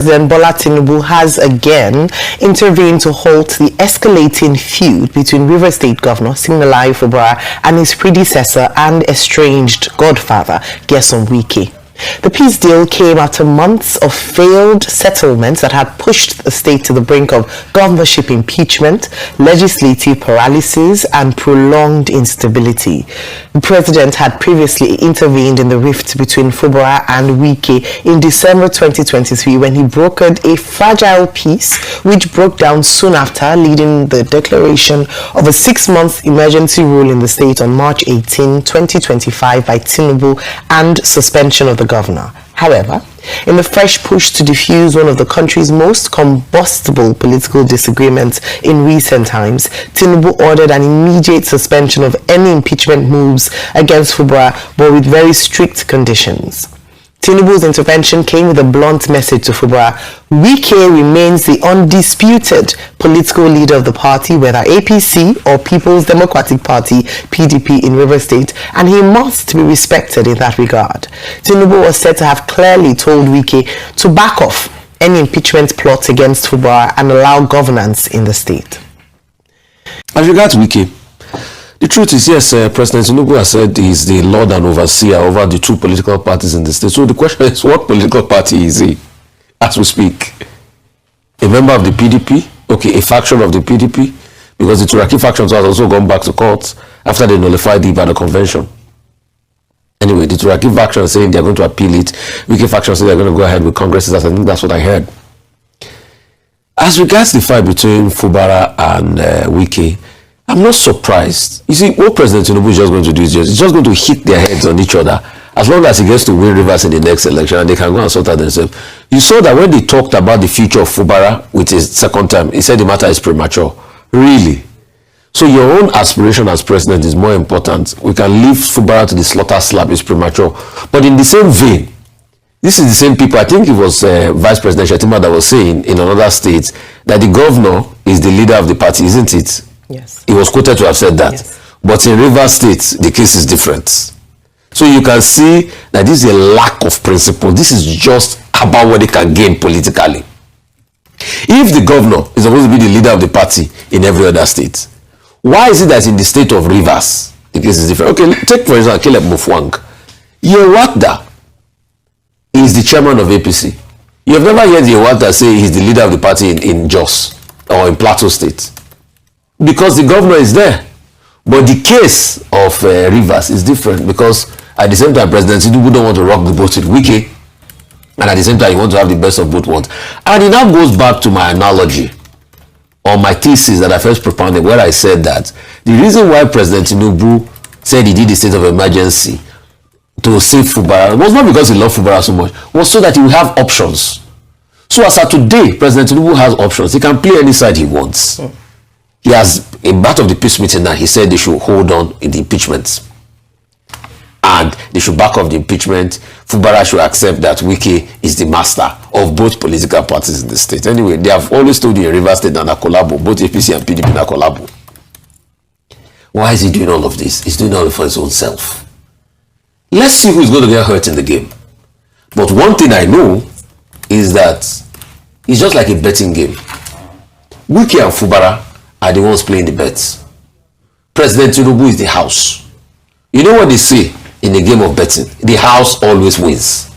President Bola Tinubu has again intervened to halt the escalating feud between Rivers State Governor Siminalayi Fubara and his predecessor and estranged godfather, Wike. The peace deal came after months of failed settlements that had pushed the state to the brink of governorship impeachment, legislative paralysis, and prolonged instability. The president had previously intervened in the rift between Fubara and Wike in December 2023 when he brokered a fragile peace which broke down soon after, leading the declaration of a 6-month emergency rule in the state on March 18, 2025 by Tinubu and suspension of the governor. However, in the fresh push to diffuse one of the country's most combustible political disagreements in recent times, Tinubu ordered an immediate suspension of any impeachment moves against Fubara, but with very strict conditions. Tinubu's intervention came with a blunt message to Fubara. Wike remains the undisputed political leader of the party, whether APC or People's Democratic Party, PDP, in Rivers State, and he must be respected in that regard. Tinubu was said to have clearly told Wike to back off any impeachment plots against Fubara and allow governance in the state. As regards Wike, the truth is, yes, President Tinubu has said he's the Lord and overseer over the two political parties in the state. So the question is, what political party is he as we speak? A member of the PDP? Okay, a faction of the PDP? Because the Turaki faction has also gone back to court after they nullified the Ibadan Convention. Anyway, the Turaki faction is saying they're going to appeal it. Wike faction saying they're going to go ahead with Congress. I think that's what I heard. As regards the fight between Fubara and Wike, I'm not surprised. You see, what President Tinubu is just going to do is he's just going to hit their heads on each other as long as he gets to win Rivers in the next election and they can go and sort out themselves. You saw that when they talked about the future of Fubara with his second term, he said the matter is premature. Really? So your own aspiration as president is more important. We can leave Fubara to the slaughter slab, it's premature. But in the same vein, this is the same people, I think it was Vice President Shetima that was saying in another state that the governor is the leader of the party, isn't it? Yes. He was quoted to have said that. Yes. But in Rivers State, the case is different. So you can see that this is a lack of principle. This is just about what they can gain politically. If the governor is supposed to be the leader of the party in every other state, why is it that in the state of Rivers, the case is different? Okay, take for example, Caleb Mufwang. Yewanda is the chairman of APC. You have never heard Yewanda say he's the leader of the party in Jos or in Plateau State. Because the governor is there. But the case of Rivers is different because at the same time, President Tinubu don't want to rock the boat with Wike, and at the same time, he wants to have the best of both worlds. And it now goes back to my analogy or my thesis that I first propounded, where I said that the reason why President Tinubu said he did the state of emergency to save Fubara was not because he loved Fubara so much, was so that he will have options. So as of today, President Tinubu has options. He can play any side he wants. He has, in part of the peace meeting now, he said they should hold on in the impeachment. And they should back off the impeachment. Fubara should accept that Wike is the master of both political parties in the state. Anyway, they have always told you in Rivers State and Akolabo, both APC and PDP and Akolabo. Why is he doing all of this? He's doing all of it for his own self. Let's see who's going to get hurt in the game. But one thing I know is that it's just like a betting game. Wike and Fubara are the ones playing the bets. President Tinubu is the house. You know what they say in a game of betting? The house always wins.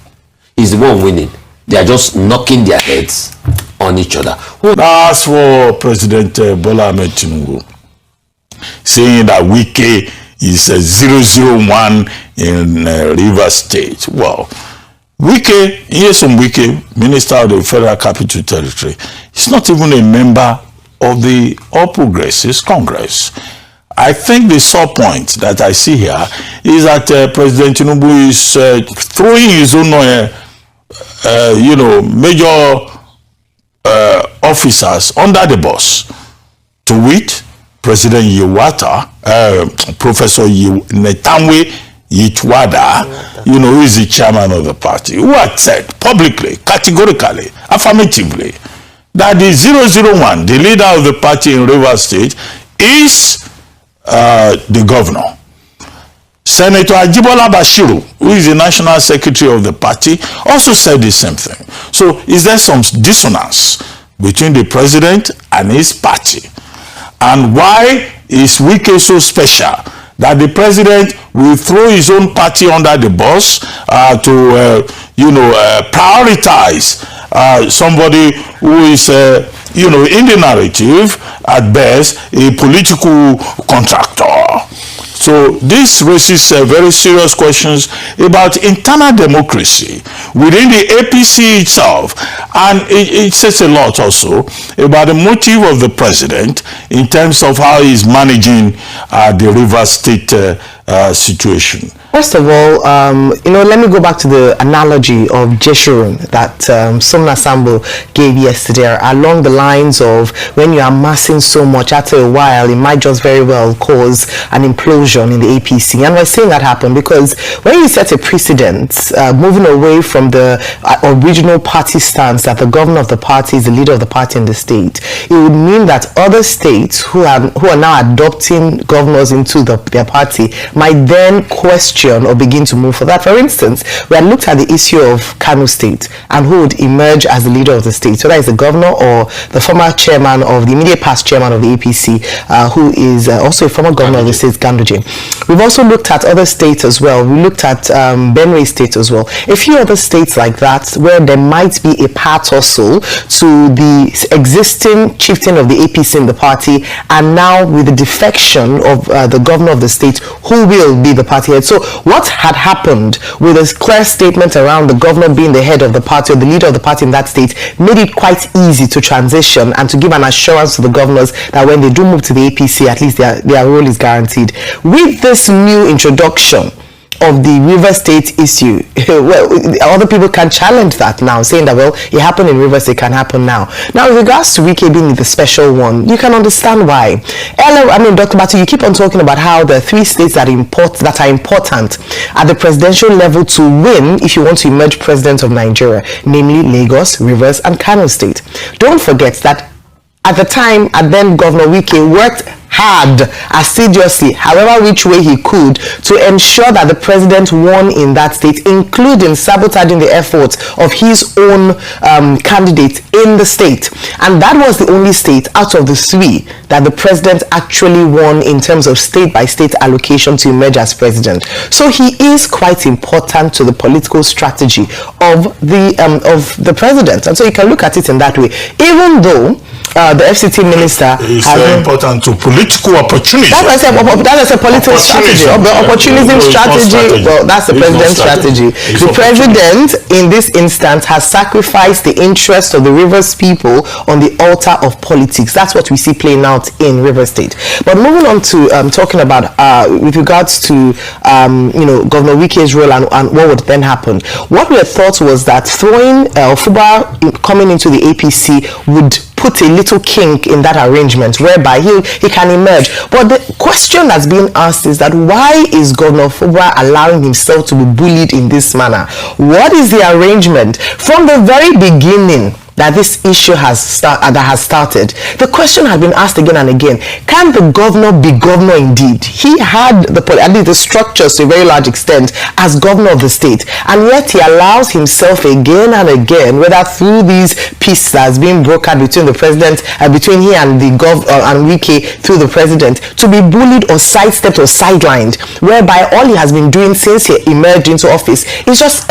He's the one winning. They are just knocking their heads on each other. As for President Bola Ahmed Tinubu, saying that Wike is 001 in Rivers State. Well, Wike, Nyesom Wike, Minister of the Federal Capital Territory, is not even a member of the All Progressives Congress. I think the sore point that I see here is that President Tinubu is throwing his own, major officers under the bus. To wit, President Yewata, Professor Netanwe Yitwada, who is the chairman of the party, who had said publicly, categorically, affirmatively, that the 001, the leader of the party in Rivers State, is the governor. Senator Ajibola Bashiru, who is the national secretary of the party, also said the same thing. So is there some dissonance between the president and his party? And why is Wike so special that the president will throw his own party under the bus to prioritize somebody who is in the narrative at best a political contractor? So this raises very serious questions about internal democracy within the APC itself, and it says a lot also about the motive of the president in terms of how he's managing the Rivers State situation. First of all, let me go back to the analogy of Jeshurun that Sumna Sambo gave yesterday, along the lines of when you're amassing so much, after a while, it might just very well cause an implosion in the APC. And we're seeing that happen because when you set a precedent, moving away from the original party stance that the governor of the party is the leader of the party in the state, it would mean that other states who are now adopting governors into their party might then question or begin to move for that. For instance, we had looked at the issue of Kano State and who would emerge as the leader of the state, whether it's the governor or the former chairman of the immediate past chairman of the APC, who is also a former governor of the state, Ganduje. We've also looked at other states as well. We looked at Benue State as well. A few other states like that where there might be a part also to the existing chieftain of the APC in the party, and now with the defection of the governor of the state, who will be the party head. So what had happened with a clear statement around the governor being the head of the party or the leader of the party in that state made it quite easy to transition and to give an assurance to the governors that when they do move to the APC, at least their role is guaranteed. With this new introduction of the River State issue, well, other people can challenge that now, saying that, well, it happened in Rivers, it can happen now. Now, with regards to Wike being the special one, you can understand why. Dr. Batu, you keep on talking about how the three states that are important at the presidential level to win if you want to emerge president of Nigeria, namely Lagos, Rivers, and Kano State. Don't forget that at the time, then Governor Wike worked hard, assiduously, however which way he could, to ensure that the president won in that state, including sabotaging the efforts of his own candidate in the state. And that was the only state out of the three that the president actually won in terms of state-by-state allocation to emerge as president. So he is quite important to the political strategy of the president. And so you can look at it in that way. Even though the FCT minister is important to political opportunity. That's a political strategy. The opportunism strategy. Well, that's the president's strategy. The president, in this instance, has sacrificed the interest of the Rivers people on the altar of politics. That's what we see playing out in Rivers State. But moving on to talking about with regards to Governor Wike's role and what would then happen. What we had thought was that throwing Fubara coming into the APC would put a little kink in that arrangement whereby he can emerge. But the question that's being asked is that why is Governor Fubara allowing himself to be bullied in this manner? What is the arrangement? From the very beginning that this issue has started, the question has been asked again and again: can the governor be governor indeed? He had at least the structures to a very large extent as governor of the state, and yet he allows himself again and again, whether through these peace that's being brokered between the president, between he and the and Wike through the president, to be bullied or sidestepped or sidelined, whereby all he has been doing since he emerged into office is just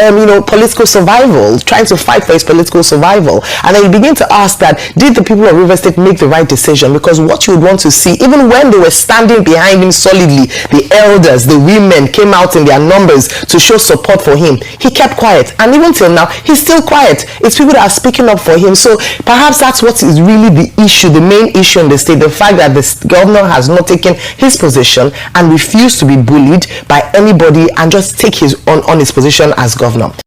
political survival, trying to fight for his political survival. And then you begin to ask that, did the people of Rivers State make the right decision? Because what you would want to see, even when they were standing behind him solidly, the elders, the women came out in their numbers to show support for him, he kept quiet. And even till now, he's still quiet. It's people that are speaking up for him. So perhaps that's what is really the issue, the main issue in the state, the fact that the governor has not taken his position and refused to be bullied by anybody and just take his on his position as governor.